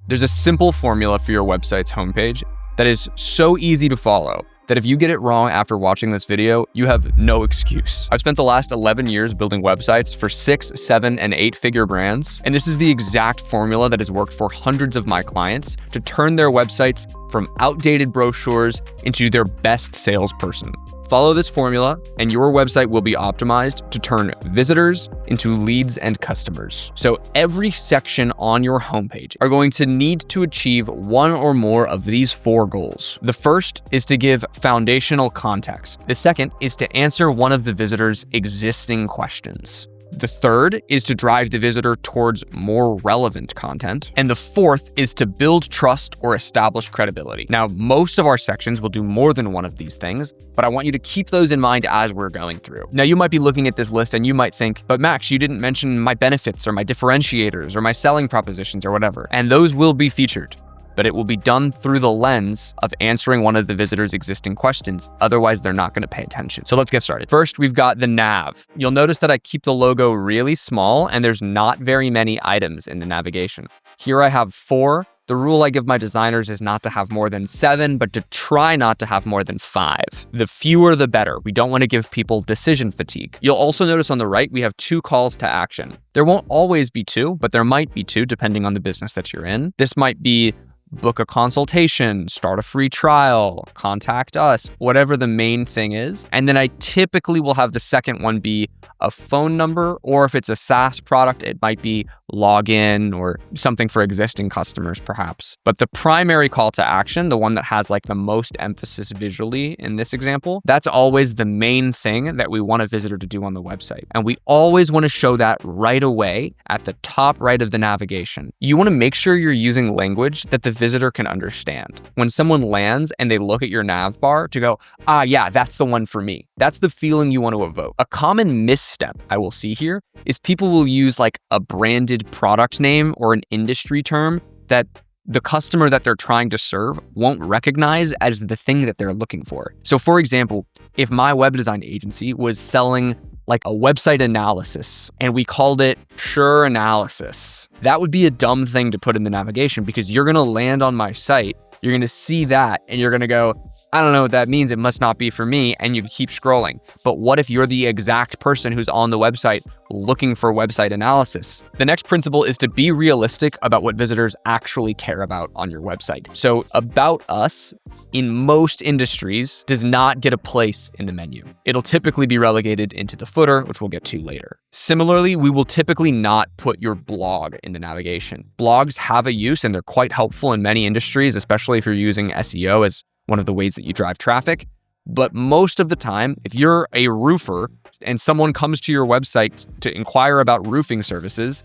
There's a simple formula for your website's homepage that is so easy to follow that if you get it wrong after watching this video, you have no excuse. I've spent the last 11 years building websites for 6, 7, and 8-figure brands, and this is the exact formula that has worked for hundreds of my clients to turn their websites from outdated brochures into their best salesperson. Follow this formula and your website will be optimized to turn visitors into leads and customers. So every section on your homepage are going to need to achieve one or more of these 4 goals. The first is to give foundational context. The second is to answer one of the visitor's existing questions. The third is to drive the visitor towards more relevant content. And the fourth is to build trust or establish credibility. Now, most of our sections will do more than one of these things, but I want you to keep those in mind as we're going through. Now, you might be looking at this list and you might think, but Max, you didn't mention my benefits or my differentiators or my selling propositions or whatever. And those will be featured, but it will be done through the lens of answering one of the visitor's existing questions. Otherwise, they're not going to pay attention. So let's get started. First, we've got the nav. You'll notice that I keep the logo really small and there's not very many items in the navigation. Here I have 4. The rule I give my designers is not to have more than 7, but to try not to have more than 5. The fewer, the better. We don't want to give people decision fatigue. You'll also notice on the right, we have 2 calls to action. There won't always be 2, but there might be 2 depending on the business that you're in. This might be book a consultation, start a free trial, contact us, whatever the main thing is. And then I typically will have the second one be a phone number, or if it's a SaaS product, it might be login or something for existing customers perhaps. But the primary call to action, the one that has like the most emphasis visually in this example, that's always the main thing that we want a visitor to do on the website. And we always want to show that right away at the top right of the navigation. You want to make sure you're using language that the visitor can understand. When someone lands and they look at your nav bar to go, yeah, that's the one for me. That's the feeling you want to evoke. A common misstep I will see here is people will use like a branded product name or an industry term that the customer that they're trying to serve won't recognize as the thing that they're looking for. So for example, if my web design agency was selling like a website analysis and we called it Sure Analysis, that would be a dumb thing to put in the navigation because you're gonna land on my site, you're gonna see that and you're gonna go, I don't know what that means, it must not be for me, and you keep scrolling. But what if you're the exact person who's on the website looking for website analysis? The next principle is to be realistic about what visitors actually care about on your website. So About Us in most industries does not get a place in the menu. It'll typically be relegated into the footer, which we'll get to later. Similarly, we will typically not put your blog in the navigation. Blogs have a use and they're quite helpful in many industries, especially if you're using SEO as one of the ways that you drive traffic. But most of the time, if you're a roofer and someone comes to your website to inquire about roofing services,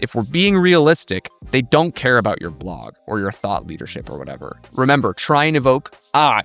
if we're being realistic, they don't care about your blog or your thought leadership or whatever. Remember, try and evoke,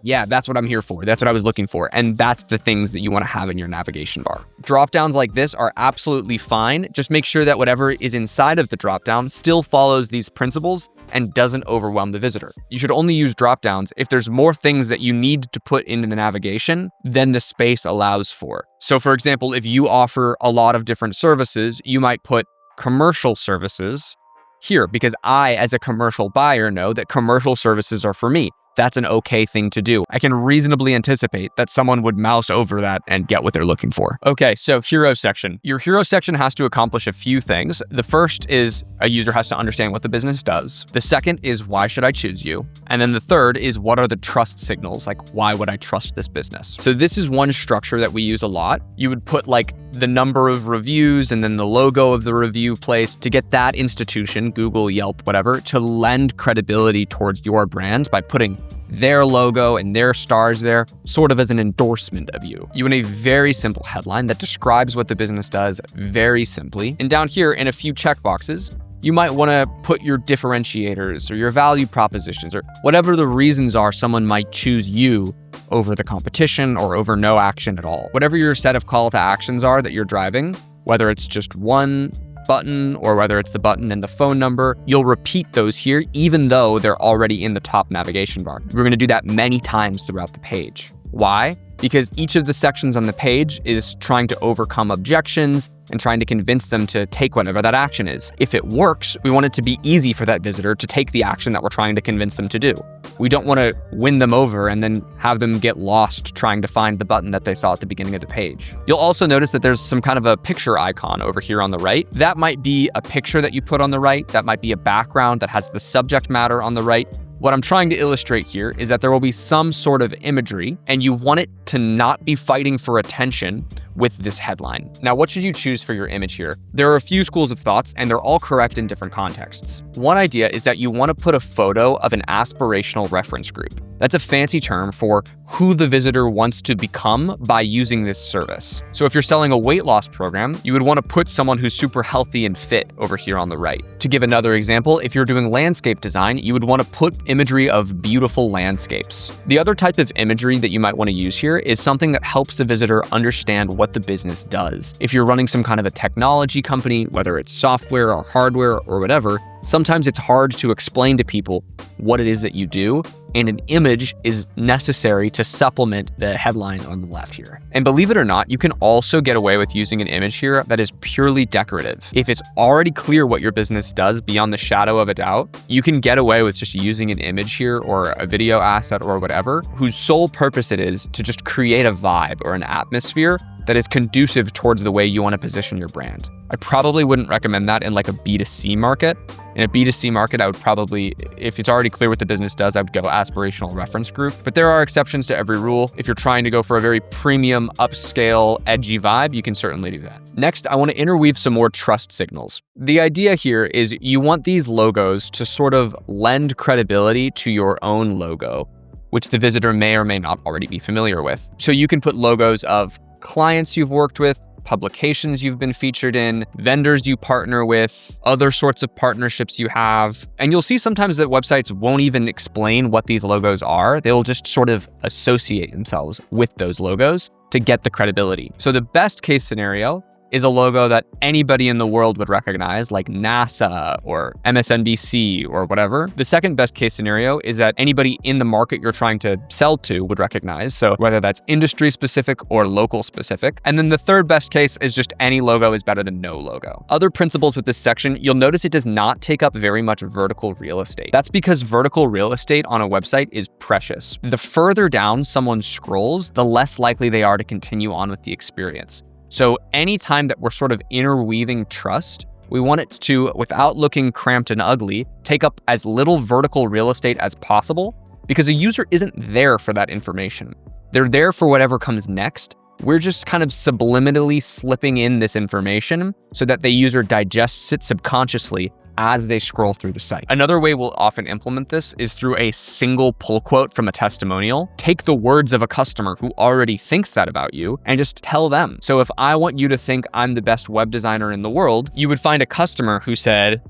yeah, that's what I'm here for. That's what I was looking for. And that's the things that you want to have in your navigation bar. Dropdowns like this are absolutely fine. Just make sure that whatever is inside of the dropdown still follows these principles and doesn't overwhelm the visitor. You should only use dropdowns if there's more things that you need to put into the navigation than the space allows for. So for example, if you offer a lot of different services, you might put commercial services here because I, as a commercial buyer, know that commercial services are for me. That's an okay thing to do. I can reasonably anticipate that someone would mouse over that and get what they're looking for. Okay, so hero section. Your hero section has to accomplish a few things. The first is a user has to understand what the business does. The second is why should I choose you? And then the third is what are the trust signals? Like why would I trust this business? So this is one structure that we use a lot. You would put like the number of reviews and then the logo of the review place to get that institution, Google, Yelp, whatever, to lend credibility towards your brand by putting their logo and their stars there, sort of as an endorsement of you. You want a very simple headline that describes what the business does very simply. And down here in a few checkboxes, you might want to put your differentiators or your value propositions or whatever the reasons are someone might choose you over the competition or over no action at all. Whatever your set of call to actions are that you're driving, whether it's just one button or whether it's the button and the phone number, you'll repeat those here even though they're already in the top navigation bar. We're going to do that many times throughout the page. Why? Because each of the sections on the page is trying to overcome objections and trying to convince them to take whatever that action is. If it works, we want it to be easy for that visitor to take the action that we're trying to convince them to do. We don't want to win them over and then have them get lost trying to find the button that they saw at the beginning of the page. You'll also notice that there's some kind of a picture icon over here on the right. That might be a picture that you put on the right. That might be a background that has the subject matter on the right. What I'm trying to illustrate here is that there will be some sort of imagery, and you want it to not be fighting for attention with this headline. Now, what should you choose for your image here? There are a few schools of thoughts, and they're all correct in different contexts. One idea is that you want to put a photo of an aspirational reference group. That's a fancy term for who the visitor wants to become by using this service. So if you're selling a weight loss program, you would want to put someone who's super healthy and fit over here on the right. To give another example, if you're doing landscape design, you would want to put imagery of beautiful landscapes. The other type of imagery that you might want to use here is something that helps the visitor understand what the business does. If you're running some kind of a technology company, whether it's software or hardware or whatever, sometimes it's hard to explain to people what it is that you do, and an image is necessary to supplement the headline on the left here. And believe it or not, you can also get away with using an image here that is purely decorative. If it's already clear what your business does beyond the shadow of a doubt, you can get away with just using an image here or a video asset or whatever, whose sole purpose it is to just create a vibe or an atmosphere that is conducive towards the way you want to position your brand. I probably wouldn't recommend that in like a B2C market. In a B2C market, I would probably, if it's already clear what the business does, I would go aspirational reference group. But there are exceptions to every rule. If you're trying to go for a very premium, upscale, edgy vibe, you can certainly do that. Next, I want to interweave some more trust signals. The idea here is you want these logos to sort of lend credibility to your own logo, which the visitor may or may not already be familiar with. So you can put logos of clients you've worked with, publications you've been featured in, vendors you partner with, other sorts of partnerships you have. And you'll see sometimes that websites won't even explain what these logos are. They'll just sort of associate themselves with those logos to get the credibility. So the best case scenario is a logo that anybody in the world would recognize, like NASA or MSNBC or whatever. The second best case scenario is that anybody in the market you're trying to sell to would recognize, so whether that's industry specific or local specific. And then the third best case is just any logo is better than no logo. Other principles with this section, you'll notice it does not take up very much vertical real estate. That's because vertical real estate on a website is precious. The further down someone scrolls, the less likely they are to continue on with the experience. So anytime that we're sort of interweaving trust, we want it to, without looking cramped and ugly, take up as little vertical real estate as possible, because a user isn't there for that information. They're there for whatever comes next. We're just kind of subliminally slipping in this information so that the user digests it subconsciously as they scroll through the site. Another way we'll often implement this is through a single pull quote from a testimonial. Take the words of a customer who already thinks that about you and just tell them. So if I want you to think I'm the best web designer in the world, you would find a customer who said,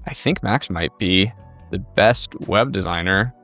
I think Max might be the best web designer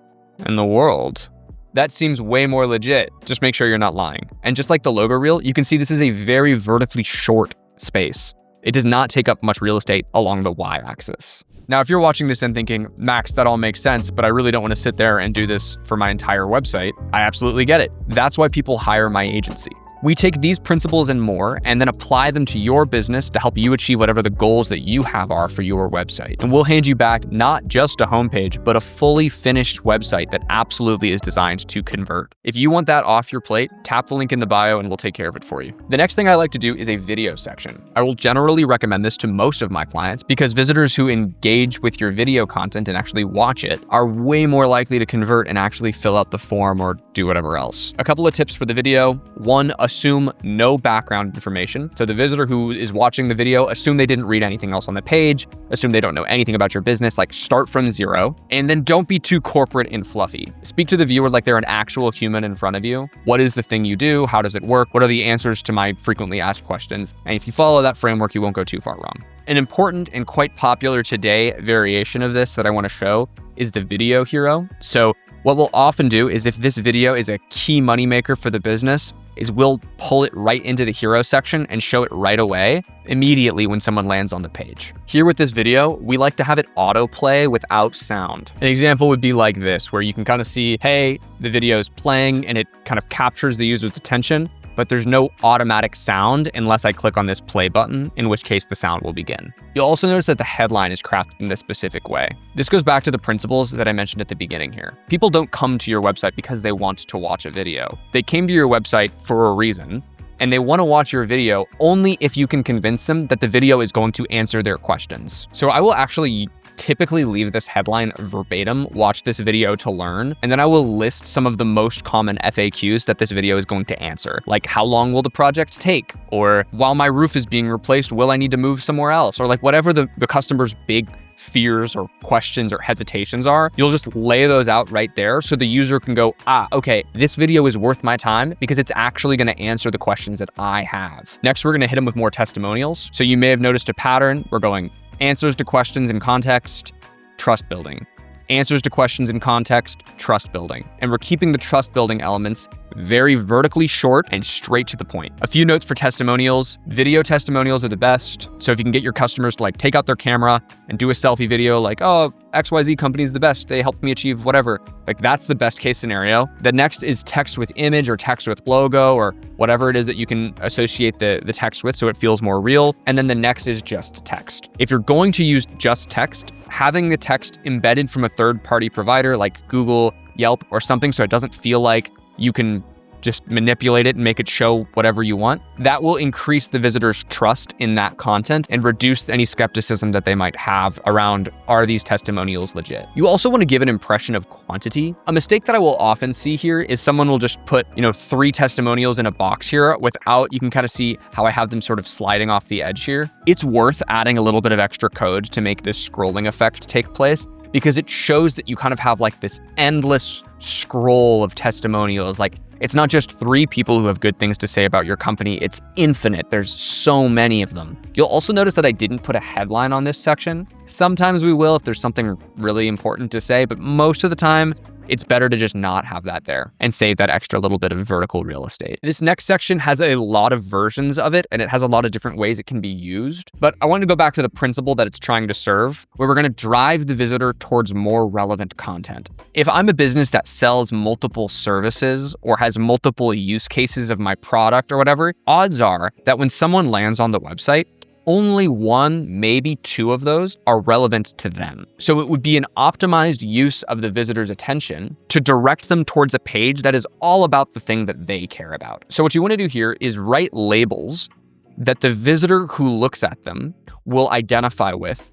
in the world. That seems way more legit. Just make sure you're not lying. And just like the logo reel, you can see this is a very vertically short space. It does not take up much real estate along the y-axis. Now, if you're watching this and thinking, Max, that all makes sense, but I really don't want to sit there and do this for my entire website, I absolutely get it. That's why people hire my agency. We take these principles and more and then apply them to your business to help you achieve whatever the goals that you have are for your website. And we'll hand you back not just a homepage, but a fully finished website that absolutely is designed to convert. If you want that off your plate, tap the link in the bio and we'll take care of it for you. The next thing I like to do is a video section. I will generally recommend this to most of my clients because visitors who engage with your video content and actually watch it are way more likely to convert and actually fill out the form or do whatever else. A couple of tips for the video. One, assume no background information. So the visitor who is watching the video, assume they didn't read anything else on the page, assume they don't know anything about your business, like start from zero. And then don't be too corporate and fluffy. Speak to the viewer like they're an actual human in front of you. What is the thing you do? How does it work? What are the answers to my frequently asked questions? And if you follow that framework, you won't go too far wrong. An important and quite popular today variation of this that I want to show is the video hero. So What we'll often do is if this video is a key moneymaker for the business, is we'll pull it right into the hero section and show it right away, immediately when someone lands on the page. Here with this video, we like to have it autoplay without sound. An example would be like this, where you can kind of see, hey, the video is playing and it kind of captures the user's attention, but there's no automatic sound unless I click on this play button, in which case the sound will begin. You'll also notice that the headline is crafted in this specific way. This goes back to the principles that I mentioned at the beginning here. People don't come to your website because they want to watch a video. They came to your website for a reason, and they want to watch your video only if you can convince them that the video is going to answer their questions. So I will actually typically leave this headline verbatim, watch this video to learn, and then I will list some of the most common FAQs that this video is going to answer. Like, how long will the project take? Or while my roof is being replaced, will I need to move somewhere else? Or like whatever the customer's big fears or questions or hesitations are, you'll just lay those out right there so the user can go, okay, this video is worth my time because it's actually going to answer the questions that I have. Next, we're going to hit them with more testimonials. So you may have noticed a pattern. We're going answers to questions in context, trust building. Answers to questions in context, trust building. And we're keeping the trust building elements very vertically short and straight to the point. A few notes for testimonials. Video testimonials are the best. So if you can get your customers to like take out their camera and do a selfie video like, oh, XYZ company is the best, they helped me achieve whatever. Like that's the best case scenario. The next is text with image or text with logo or whatever it is that you can associate the text with so it feels more real. And then the next is just text. If you're going to use just text, having the text embedded from a third-party provider like Google, Yelp, or something so it doesn't feel like you can just manipulate it and make it show whatever you want, that will increase the visitor's trust in that content and reduce any skepticism that they might have around, are these testimonials legit? You also want to give an impression of quantity. A mistake that I will often see here is someone will just put, 3 testimonials in a box here without, you can kind of see how I have them sort of sliding off the edge here. It's worth adding a little bit of extra code to make this scrolling effect take place, because it shows that you kind of have like this endless scroll of testimonials. Like, it's not just 3 people who have good things to say about your company, it's infinite. There's so many of them. You'll also notice that I didn't put a headline on this section. Sometimes we will if there's something really important to say, but most of the time, it's better to just not have that there and save that extra little bit of vertical real estate. This next section has a lot of versions of it, and it has a lot of different ways it can be used. But I want to go back to the principle that it's trying to serve, where we're going to drive the visitor towards more relevant content. If I'm a business that sells multiple services or has multiple use cases of my product or whatever, odds are that when someone lands on the website, only 1, maybe 2 of those are relevant to them. So it would be an optimized use of the visitor's attention to direct them towards a page that is all about the thing that they care about. So what you want to do here is write labels that the visitor who looks at them will identify with.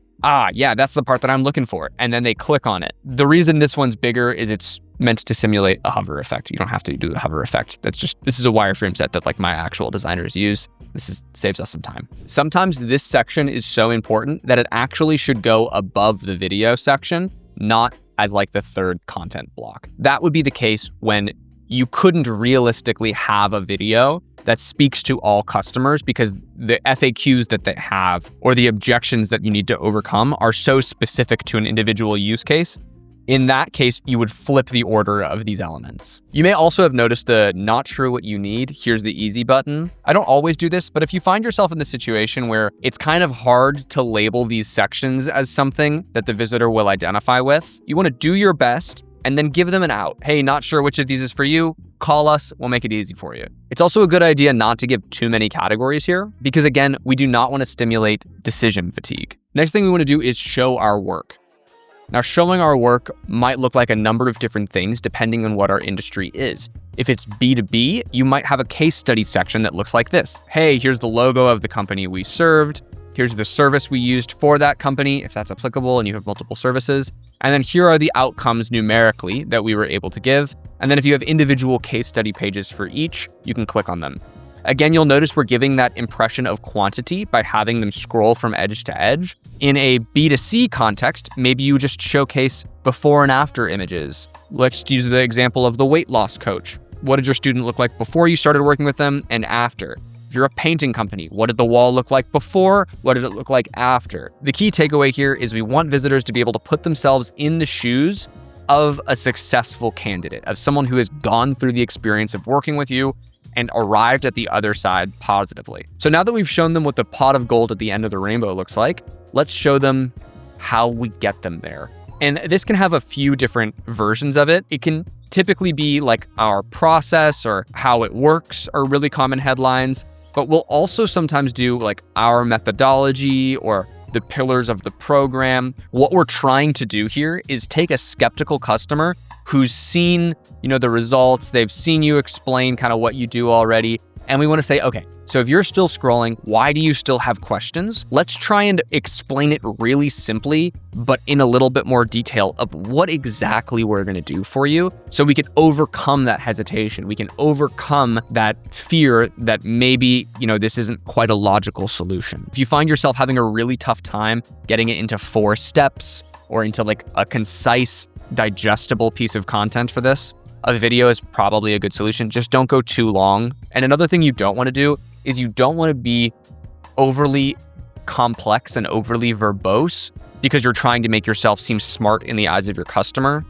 Yeah, that's the part that I'm looking for. And then they click on it. The reason this one's bigger is it's meant to simulate a hover effect. You don't have to do the hover effect. This is a wireframe set that like my actual designers use. Saves us some time. Sometimes this section is so important that it actually should go above the video section, not as like the third content block. That would be the case when you couldn't realistically have a video that speaks to all customers because the FAQs that they have or the objections that you need to overcome are so specific to an individual use case. In that case, you would flip the order of these elements. You may also have noticed the not sure what you need, here's the easy button. I don't always do this, but if you find yourself in the situation where it's kind of hard to label these sections as something that the visitor will identify with, you want to do your best and then give them an out. Hey, not sure which of these is for you? Call us, we'll make it easy for you. It's also a good idea not to give too many categories here because again, we do not want to stimulate decision fatigue. Next thing we want to do is show our work. Now, showing our work might look like a number of different things depending on what our industry is. If it's B2B, you might have a case study section that looks like this. Hey, here's the logo of the company we served. Here's the service we used for that company, if that's applicable and you have multiple services. And then here are the outcomes numerically that we were able to give. And then if you have individual case study pages for each, you can click on them. Again, you'll notice we're giving that impression of quantity by having them scroll from edge to edge. In a B2C context, maybe you just showcase before and after images. Let's use the example of the weight loss coach. What did your student look like before you started working with them and after? If you're a painting company, what did the wall look like before? What did it look like after? The key takeaway here is we want visitors to be able to put themselves in the shoes of a successful candidate, of someone who has gone through the experience of working with you and arrived at the other side positively. So now that we've shown them what the pot of gold at the end of the rainbow looks like, let's show them how we get them there. And this can have a few different versions of it. It can typically be like our process or how it works are really common headlines, but we'll also sometimes do like our methodology or the pillars of the program. What we're trying to do here is take a skeptical customer who's seen, the results, they've seen you explain kind of what you do already. And we want to say, okay, so if you're still scrolling, why do you still have questions? Let's try and explain it really simply, but in a little bit more detail of what exactly we're going to do for you so we can overcome that hesitation. We can overcome that fear that maybe, this isn't quite a logical solution. If you find yourself having a really tough time getting it into 4 steps or into like a concise, digestible piece of content for this, a video is probably a good solution. Just don't go too long. And another thing you don't want to do is you don't want to be overly complex and overly verbose because you're trying to make yourself seem smart in the eyes of your customer.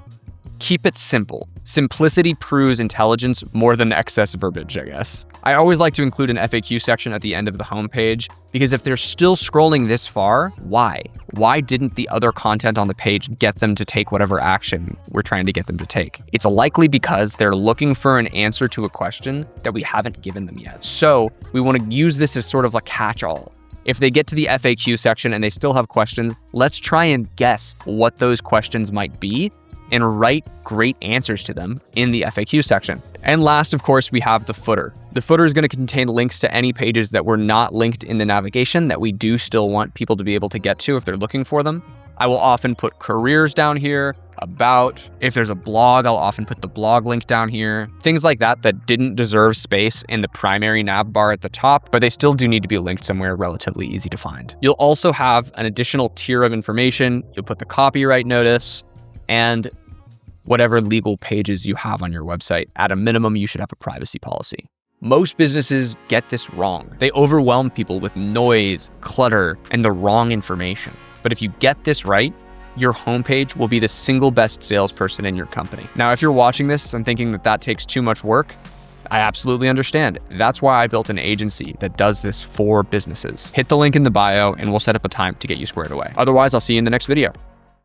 Keep it simple. Simplicity proves intelligence more than excess verbiage, I guess. I always like to include an FAQ section at the end of the homepage because if they're still scrolling this far, why? Why didn't the other content on the page get them to take whatever action we're trying to get them to take? It's likely because they're looking for an answer to a question that we haven't given them yet. So we want to use this as sort of a catch-all. If they get to the FAQ section and they still have questions, let's try and guess what those questions might be and write great answers to them in the FAQ section. And last, of course, we have the footer. The footer is going to contain links to any pages that were not linked in the navigation that we do still want people to be able to get to if they're looking for them. I will often put careers down here, about. If there's a blog, I'll often put the blog link down here. Things like that didn't deserve space in the primary nav bar at the top, but they still do need to be linked somewhere relatively easy to find. You'll also have an additional tier of information. You'll put the copyright notice and whatever legal pages you have on your website. At a minimum, you should have a privacy policy. Most businesses get this wrong. They overwhelm people with noise, clutter, and the wrong information. But if you get this right, your homepage will be the single best salesperson in your company. Now, if you're watching this and thinking that takes too much work, I absolutely understand. That's why I built an agency that does this for businesses. Hit the link in the bio and we'll set up a time to get you squared away. Otherwise, I'll see you in the next video.